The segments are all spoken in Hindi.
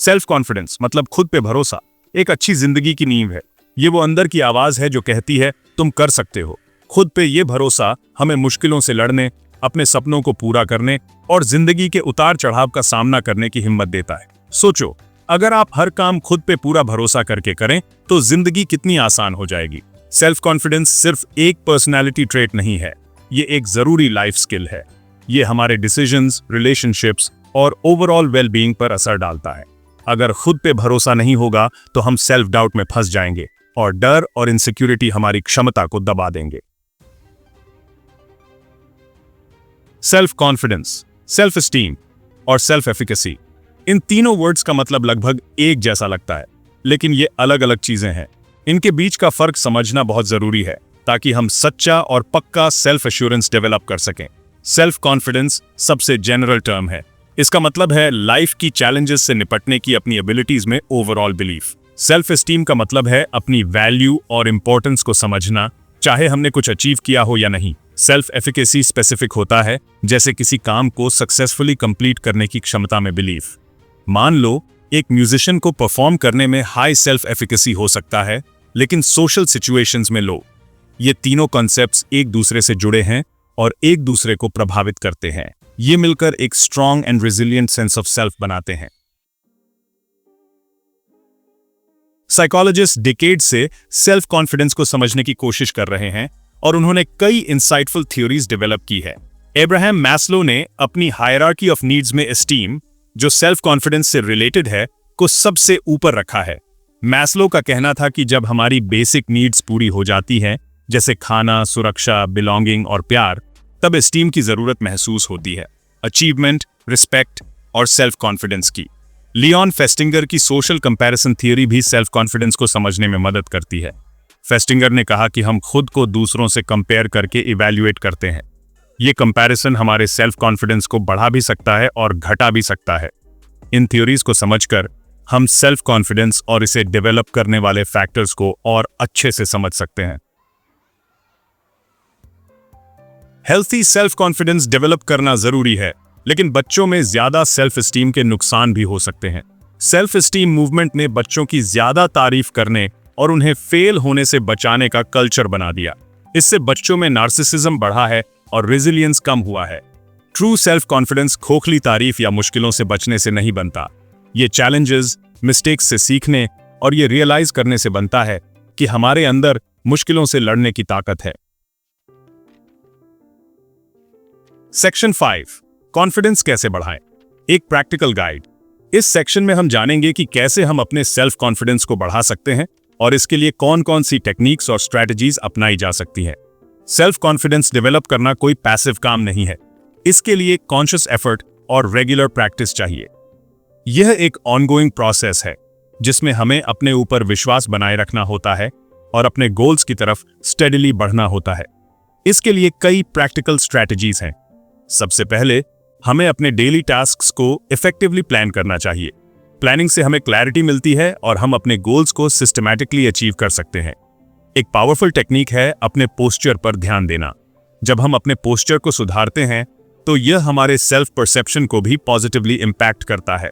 सेल्फ कॉन्फिडेंस मतलब खुद पे भरोसा एक अच्छी जिंदगी की नींव है। ये वो अंदर की आवाज है जो कहती है तुम कर सकते हो। खुद पे ये भरोसा हमें मुश्किलों से लड़ने, अपने सपनों को पूरा करने और जिंदगी के उतार चढ़ाव का सामना करने की हिम्मत देता है। सोचो, अगर आप हर काम खुद पे पूरा भरोसा करके करें तो जिंदगी कितनी आसान हो जाएगी। सेल्फ कॉन्फिडेंस सिर्फ एक पर्सनैलिटी ट्रेट नहीं है, ये एक जरूरी लाइफ स्किल है। ये हमारे डिसीजंस, रिलेशनशिप्स और ओवरऑल वेलबीइंग पर असर डालता है। अगर खुद पे भरोसा नहीं होगा तो हम सेल्फ डाउट में फंस जाएंगे और डर और इनसिक्योरिटी हमारी क्षमता को दबा देंगे। सेल्फ कॉन्फिडेंस, सेल्फ एस्टीम और सेल्फ एफिकेसी, इन तीनों वर्ड्स का मतलब लगभग एक जैसा लगता है, लेकिन ये अलग अलग चीजें हैं। इनके बीच का फर्क समझना बहुत जरूरी है ताकि हम सच्चा और पक्का सेल्फ एश्योरेंस डेवलप कर सकें। सेल्फ कॉन्फिडेंस सबसे जनरल टर्म है। इसका मतलब है लाइफ की चैलेंजेस से निपटने की अपनी एबिलिटीज में ओवरऑल बिलीफ। सेल्फ एस्टीम का मतलब है अपनी वैल्यू और इंपॉर्टेंस को समझना, चाहे हमने कुछ अचीव किया हो या नहीं। सेल्फ एफिकेसी स्पेसिफिक होता है, जैसे किसी काम को सक्सेसफुली कंप्लीट करने की क्षमता में बिलीफ। मान लो एक म्यूजिशियन को परफॉर्म करने में हाई सेल्फ एफिकेसी हो सकता है, लेकिन सोशल सिचुएशंस में लो। ये तीनों कॉन्सेप्ट्स एक दूसरे से जुड़े हैं और एक दूसरे को प्रभावित करते हैं। ये मिलकर एक strong and resilient sense of self बनाते हैं। साइकोलॉजिस्ट डिकेड से सेल्फ कॉन्फिडेंस को समझने की कोशिश कर रहे हैं और उन्होंने कई इंसाइटफुल थ्योरीज डेवलप की है। एब्राहम मैस्लो ने अपनी हायरार्की ऑफ नीड्स में एस्टीम, जो सेल्फ कॉन्फिडेंस से रिलेटेड है, को सबसे ऊपर रखा है। मैस्लो का कहना था कि जब हमारी बेसिक नीड्स पूरी हो जाती हैं, जैसे खाना, सुरक्षा, बिलोंगिंग और प्यार, तब एस्टीम की जरूरत महसूस होती है, अचीवमेंट, रिस्पेक्ट और सेल्फ कॉन्फिडेंस की। लियोन फेस्टिंगर की सोशल कंपैरिजन थ्योरी भी सेल्फ कॉन्फिडेंस को समझने में मदद करती है। फेस्टिंगर ने कहा कि हम खुद को दूसरों से कंपेयर करके इवैल्यूएट करते हैं। ये कंपैरिजन हमारे सेल्फ कॉन्फिडेंस को बढ़ा भी सकता है और घटा भी सकता है। इन थ्योरीज को समझकर हम सेल्फ कॉन्फिडेंस और इसे डेवलप करने वाले फैक्टर्स को और अच्छे से समझ सकते हैं। हेल्थी सेल्फ कॉन्फिडेंस डेवलप करना जरूरी है, लेकिन बच्चों में ज्यादा सेल्फ एस्टीम के नुकसान भी हो सकते हैं। सेल्फ एस्टीम मूवमेंट ने बच्चों की ज्यादा तारीफ करने और उन्हें फेल होने से बचाने का कल्चर बना दिया। इससे बच्चों में नार्सिसिज्म बढ़ा है और रेजिलियंस कम हुआ है। ट्रू सेल्फ कॉन्फिडेंस खोखली तारीफ या मुश्किलों से बचने से नहीं बनता। ये चैलेंजेस, मिस्टेक्स से सीखने और ये रियलाइज करने से बनता है कि हमारे अंदर मुश्किलों से लड़ने की ताकत है। सेक्शन 5, कॉन्फिडेंस कैसे बढ़ाएं? एक प्रैक्टिकल गाइड। इस सेक्शन में हम जानेंगे कि कैसे हम अपने सेल्फ कॉन्फिडेंस को बढ़ा सकते हैं और इसके लिए कौन कौन सी टेक्निक्स और स्ट्रैटेजीज अपनाई जा सकती हैं। सेल्फ कॉन्फिडेंस डेवलप करना कोई पैसिव काम नहीं है। इसके लिए कॉन्शियस एफर्ट और रेगुलर प्रैक्टिस चाहिए। यह एक ऑनगोइंग प्रोसेस है जिसमें हमें अपने ऊपर विश्वास बनाए रखना होता है और अपने गोल्स की तरफ स्टेडिली बढ़ना होता है। इसके लिए कई प्रैक्टिकल स्ट्रैटेजीज हैं। सबसे पहले हमें अपने डेली टास्क्स को इफेक्टिवली प्लान करना चाहिए। प्लानिंग से हमें क्लैरिटी मिलती है और हम अपने गोल्स को सिस्टमैटिकली अचीव कर सकते हैं। एक पावरफुल टेक्निक है अपने पोस्चर पर ध्यान देना। जब हम अपने पोस्चर को सुधारते हैं तो यह हमारे सेल्फ परसेप्शन को भी पॉजिटिवली इंपैक्ट करता है।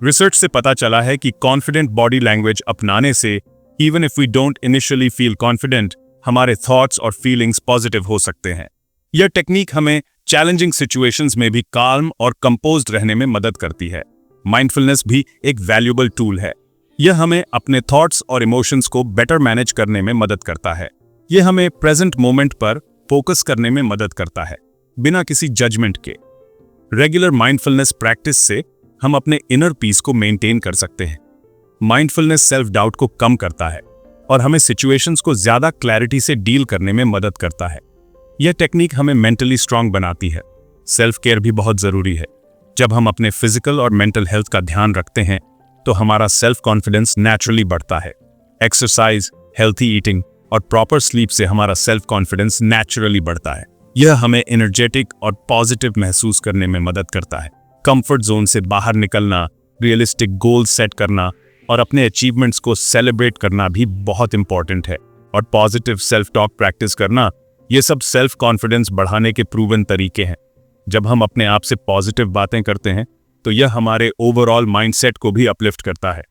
रिसर्च से पता चला है कि कॉन्फिडेंट बॉडी लैंग्वेज अपनाने से even if we don't initially feel confident, हमारे थॉट्स और फीलिंग्स पॉजिटिव हो सकते हैं। यह टेक्निक हमें चैलेंजिंग सिचुएशंस में भी काल्म और कंपोज्ड रहने में मदद करती है। माइंडफुलनेस भी एक वैल्यूएबल टूल है। यह हमें अपने थॉट्स और इमोशंस को बेटर मैनेज करने में मदद करता है। यह हमें प्रेजेंट मोमेंट पर फोकस करने में मदद करता है, बिना किसी जजमेंट के। रेगुलर माइंडफुलनेस प्रैक्टिस से हम अपने इनर पीस को मेंटेन कर सकते हैं। माइंडफुलनेस सेल्फ डाउट को कम करता है और हमें सिचुएशंस को ज्यादा क्लैरिटी से डील करने में मदद करता है। यह टेक्निक हमें मेंटली स्ट्रांग बनाती है। सेल्फ केयर भी बहुत जरूरी है। जब हम अपने फिजिकल और मेंटल हेल्थ का ध्यान रखते हैं तो हमारा सेल्फ कॉन्फिडेंस नेचुरली बढ़ता है। एक्सरसाइज, हेल्थी ईटिंग और प्रॉपर स्लीप से हमारा सेल्फ कॉन्फिडेंस नेचुरली बढ़ता है। यह हमें एनर्जेटिक और पॉजिटिव महसूस करने में मदद करता है। कंफर्ट जोन से बाहर निकलना, रियलिस्टिक गोल सेट करना और अपने अचीवमेंट्स को सेलिब्रेट करना भी बहुत इंपॉर्टेंट है। और पॉजिटिव सेल्फ टॉक प्रैक्टिस करना, ये सब सेल्फ कॉन्फिडेंस बढ़ाने के प्रूवन तरीके हैं। जब हम अपने आप से पॉजिटिव बातें करते हैं तो यह हमारे ओवरऑल माइंडसेट को भी अपलिफ्ट करता है।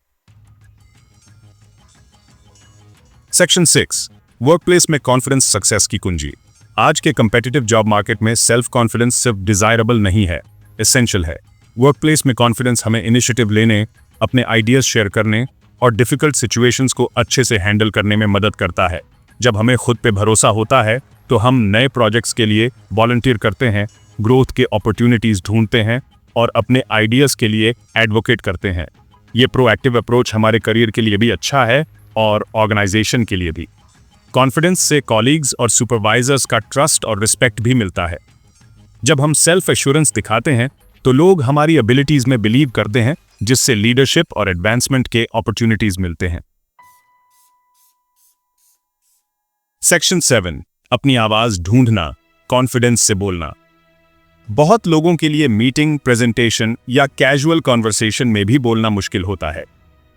सेक्शन 6, वर्कप्लेस में कॉन्फिडेंस सक्सेस की कुंजी। आज के कंपेटिटिव जॉब मार्केट में सेल्फ कॉन्फिडेंस सिर्फ डिजायरेबल नहीं है, एसेंशियल है। वर्कप्लेस में कॉन्फिडेंस हमें इनिशिएटिव लेने, अपने आइडियाज शेयर करने और डिफिकल्ट सिचुएशंस को अच्छे से हैंडल करने में मदद करता है। जब हमें खुद पे भरोसा होता है तो हम नए प्रोजेक्ट्स के लिए वॉलंटियर करते हैं, ग्रोथ के अपॉर्चुनिटीज ढूंढते हैं और अपने आइडियाज के लिए एडवोकेट करते हैं। ये प्रोएक्टिव अप्रोच हमारे करियर के लिए भी अच्छा है और ऑर्गेनाइजेशन के लिए भी। कॉन्फिडेंस से कॉलीग्स और सुपरवाइजर्स का ट्रस्ट और रिस्पेक्ट भी मिलता है। जब हम सेल्फ एश्योरेंस दिखाते हैं तो लोग हमारी एबिलिटीज में बिलीव करते हैं, जिससे लीडरशिप और एडवांसमेंट के अपॉर्चुनिटीज मिलते हैं। सेक्शन 7, अपनी आवाज ढूंढना, कॉन्फिडेंस से बोलना। बहुत लोगों के लिए मीटिंग, प्रेजेंटेशन या कैजुअल कॉन्वर्सेशन में भी बोलना मुश्किल होता है।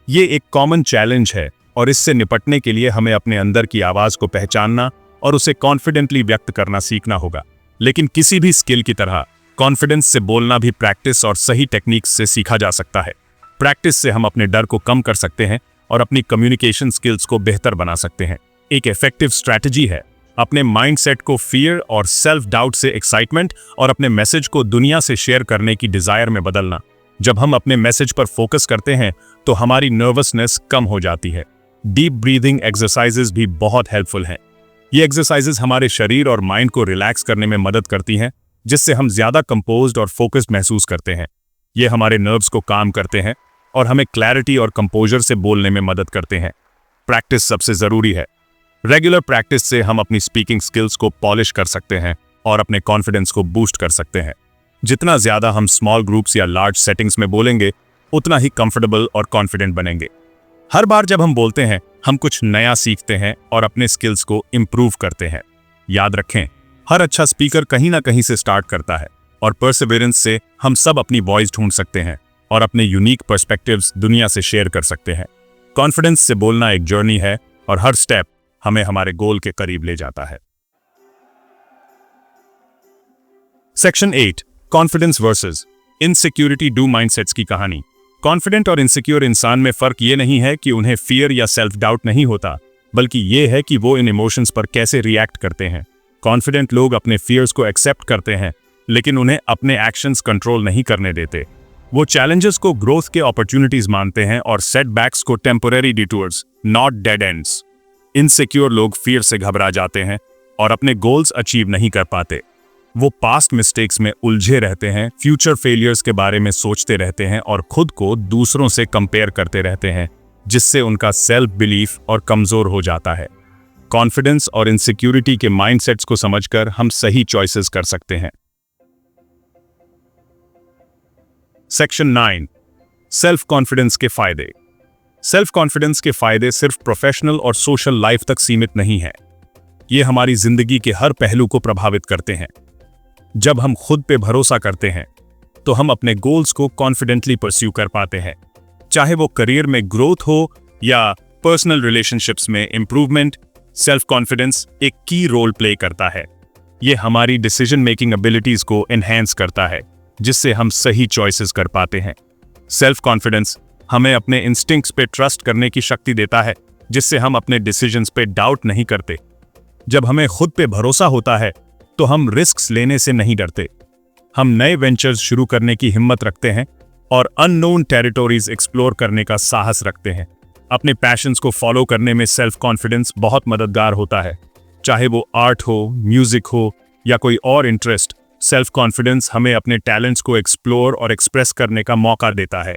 ये एक कॉमन चैलेंज है और इससे निपटने के लिए हमें अपने अंदर की आवाज को पहचानना और उसे कॉन्फिडेंटली व्यक्त करना सीखना होगा। लेकिन किसी भी स्किल की तरह कॉन्फिडेंस से बोलना भी प्रैक्टिस और सही टेक्निक्स से सीखा जा सकता है। प्रैक्टिस से हम अपने डर को कम कर सकते हैं और अपनी कम्युनिकेशन स्किल्स को बेहतर बना सकते हैं। एक इफेक्टिव स्ट्रैटेजी है अपने माइंडसेट को फियर और सेल्फ डाउट से एक्साइटमेंट और अपने मैसेज को दुनिया से शेयर करने की डिजायर में बदलना। जब हम अपने मैसेज पर फोकस करते हैं तो हमारी नर्वसनेस कम हो जाती है। डीप ब्रीदिंग एक्सरसाइजेज भी बहुत हेल्पफुल हैं। ये एक्सरसाइजेज हमारे शरीर और माइंड को रिलैक्स करने में मदद करती हैं, जिससे हम ज्यादा कंपोज्ड और फोकस्ड महसूस करते हैं। ये हमारे नर्व्स को काम करते हैं और हमें क्लैरिटी और कंपोजर से बोलने में मदद करते हैं। प्रैक्टिस सबसे जरूरी है। रेगुलर प्रैक्टिस से हम अपनी स्पीकिंग स्किल्स को पॉलिश कर सकते हैं और अपने कॉन्फिडेंस को बूस्ट कर सकते हैं। जितना ज्यादा हम स्मॉल ग्रुप्स या लार्ज सेटिंग्स में बोलेंगे, उतना ही कंफर्टेबल और कॉन्फिडेंट बनेंगे। हर बार जब हम बोलते हैं, हम कुछ नया सीखते हैं और अपने स्किल्स को इंप्रूव करते हैं। याद रखें, हर अच्छा स्पीकर कहीं ना कहीं से स्टार्ट करता है और परसिवियरेंस से हम सब अपनी वॉइस ढूंढ सकते हैं और अपने यूनिक पर्सपेक्टिव्स दुनिया से शेयर कर सकते हैं। कॉन्फिडेंस से बोलना एक जर्नी है और हर स्टेप हमें हमारे गोल के करीब ले जाता है। Section 8, confidence versus insecurity do mindsets की कहानी। कॉन्फिडेंट और इनसिक्योर इंसान में फर्क ये नहीं है कि उन्हें फियर या सेल्फ डाउट नहीं होता, बल्कि ये है कि वो इन इमोशंस पर कैसे रिएक्ट करते हैं। कॉन्फिडेंट लोग अपने फियर्स को एक्सेप्ट करते हैं, लेकिन उन्हें अपने एक्शंस कंट्रोल नहीं करने देते। वो चैलेंजेस को ग्रोथ के अपॉर्चुनिटीज मानते हैं और सेटबैक्स को temporary detours, not dead ends. Insecure लोग फियर से घबरा जाते हैं और अपने गोल्स अचीव नहीं कर पाते। वो पास्ट मिस्टेक्स में उलझे रहते हैं, फ्यूचर फेलियर्स के बारे में सोचते रहते हैं और खुद को दूसरों से कंपेयर करते रहते हैं, जिससे उनका सेल्फ बिलीफ और कमजोर हो जाता है। कॉन्फिडेंस और इनसिक्योरिटी के माइंडसेट्स को समझकर हम सही चॉइसेस कर सकते हैं। सेक्शन 9, सेल्फ कॉन्फिडेंस के फायदे। सेल्फ कॉन्फिडेंस के फायदे सिर्फ प्रोफेशनल और सोशल लाइफ तक सीमित नहीं है। ये हमारी जिंदगी के हर पहलू को प्रभावित करते हैं। जब हम खुद पे भरोसा करते हैं तो हम अपने गोल्स को कॉन्फिडेंटली परस्यू कर पाते हैं, चाहे वो करियर में ग्रोथ हो या पर्सनल रिलेशनशिप्स में इंप्रूवमेंट। सेल्फ कॉन्फिडेंस एक की रोल प्ले करता है। ये हमारी डिसीजन मेकिंग एबिलिटीज को एनहेंस करता है, जिससे हम सही चॉइसेस कर पाते हैं। सेल्फ कॉन्फिडेंस हमें अपने इंस्टिंक्ट्स पे ट्रस्ट करने की शक्ति देता है, जिससे हम अपने डिसीजंस पे डाउट नहीं करते। जब हमें खुद पे भरोसा होता है तो हम रिस्क्स लेने से नहीं डरते। हम नए वेंचर्स शुरू करने की हिम्मत रखते हैं और अननोन टेरिटोरीज एक्सप्लोर करने का साहस रखते हैं। अपने पैशंस को फॉलो करने में सेल्फ कॉन्फिडेंस बहुत मददगार होता है, चाहे वो आर्ट हो, म्यूजिक हो या कोई और इंटरेस्ट। सेल्फ कॉन्फिडेंस हमें अपने टैलेंट्स को एक्सप्लोर और एक्सप्रेस करने का मौका देता है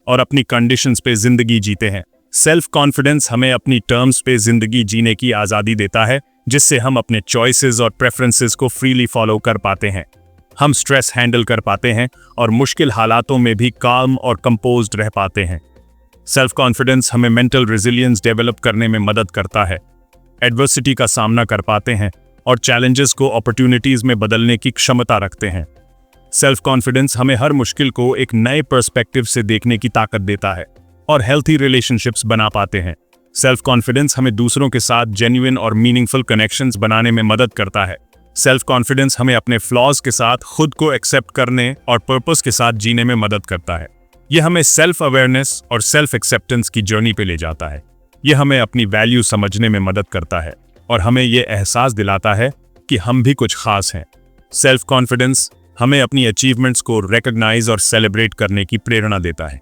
और अपनी कंडीशंस पे जिंदगी जीते हैं। सेल्फ कॉन्फिडेंस हमें अपनी टर्म्स पे जिंदगी जीने की आज़ादी देता है, जिससे हम अपने चॉइसेस और प्रेफरेंसेस को फ्रीली फॉलो कर पाते हैं। हम स्ट्रेस हैंडल कर पाते हैं और मुश्किल हालातों में भी काम और कंपोज्ड रह पाते हैं। सेल्फ कॉन्फिडेंस हमें मेंटल रेजिलियंस डेवलप करने में मदद करता है, एडवर्सिटी का सामना कर पाते हैं और चैलेंजेस को अपॉर्चुनिटीज में बदलने की क्षमता रखते हैं। सेल्फ कॉन्फिडेंस हमें हर मुश्किल को एक नए पर्सपेक्टिव से देखने की ताकत देता है और हेल्थी रिलेशनशिप्स बना पाते हैं। सेल्फ कॉन्फिडेंस हमें दूसरों के साथ जेन्युइन और मीनिंगफुल कनेक्शंस बनाने में मदद करता है। सेल्फ कॉन्फिडेंस हमें अपने फ्लॉज के साथ खुद को एक्सेप्ट करने और पर्पस के साथ जीने में मदद करता है। यह हमें सेल्फ अवेयरनेस और सेल्फ एक्सेप्टेंस की जर्नी पे ले जाता है। यह हमें अपनी वैल्यू समझने में मदद करता है और हमें यह एहसास दिलाता है कि हम भी कुछ खास हैं। सेल्फ कॉन्फिडेंस हमें अपनी अचीवमेंट्स को रिकॉग्नाइज और सेलिब्रेट करने की प्रेरणा देता है।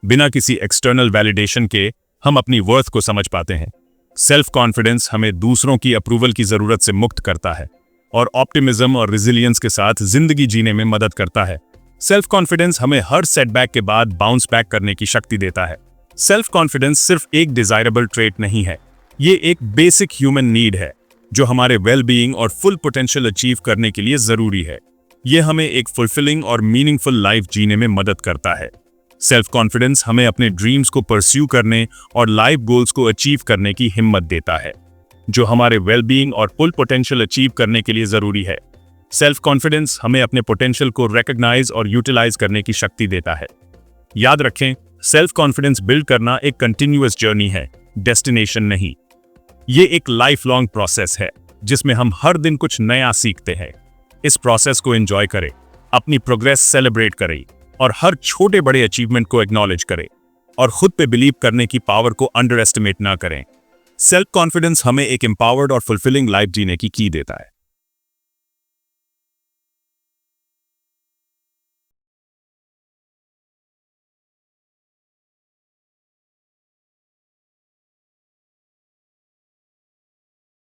बिना किसी एक्सटर्नल वैलिडेशन के हम अपनी वर्थ को समझ पाते हैं। सेल्फ कॉन्फिडेंस हमें दूसरों की अप्रूवल की जरूरत से मुक्त करता है और ऑप्टिमिज्म और रेजिलियंस के साथ जिंदगी जीने में मदद करता है। सेल्फ कॉन्फिडेंस हमें हर सेटबैक के बाद बाउंस बैक करने की शक्ति देता है। सेल्फ कॉन्फिडेंस सिर्फ एक डिजायरेबल ट्रेट नहीं है, ये एक बेसिक ह्यूमन नीड है जो हमारे वेल बीइंग और फुल पोटेंशियल अचीव करने के लिए जरूरी है। यह हमें एक फुलफिलिंग और मीनिंगफुल लाइफ जीने में मदद करता है। सेल्फ कॉन्फिडेंस हमें अपने ड्रीम्स को परस्यू करने और लाइफ गोल्स को अचीव करने की हिम्मत देता है, जो हमारे वेल बीइंग और फुल पोटेंशियल अचीव करने के लिए जरूरी है। सेल्फ कॉन्फिडेंस हमें अपने पोटेंशियल को रिकॉग्नाइज और यूटिलाइज करने की शक्ति देता है। याद रखें, सेल्फ कॉन्फिडेंस बिल्ड करना एक कंटिन्यूअस जर्नी है, डेस्टिनेशन नहीं। ये एक लाइफ लॉन्ग प्रोसेस है जिसमें हम हर दिन कुछ नया सीखते हैं। इस प्रोसेस को एंजॉय करें, अपनी प्रोग्रेस सेलिब्रेट करें और हर छोटे बड़े अचीवमेंट को एक्नॉलेज करें और खुद पे बिलीव करने की पावर को अंडर एस्टिमेट ना करें। सेल्फ कॉन्फिडेंस हमें एक एम्पावर्ड और फुलफिलिंग लाइफ जीने की देता है।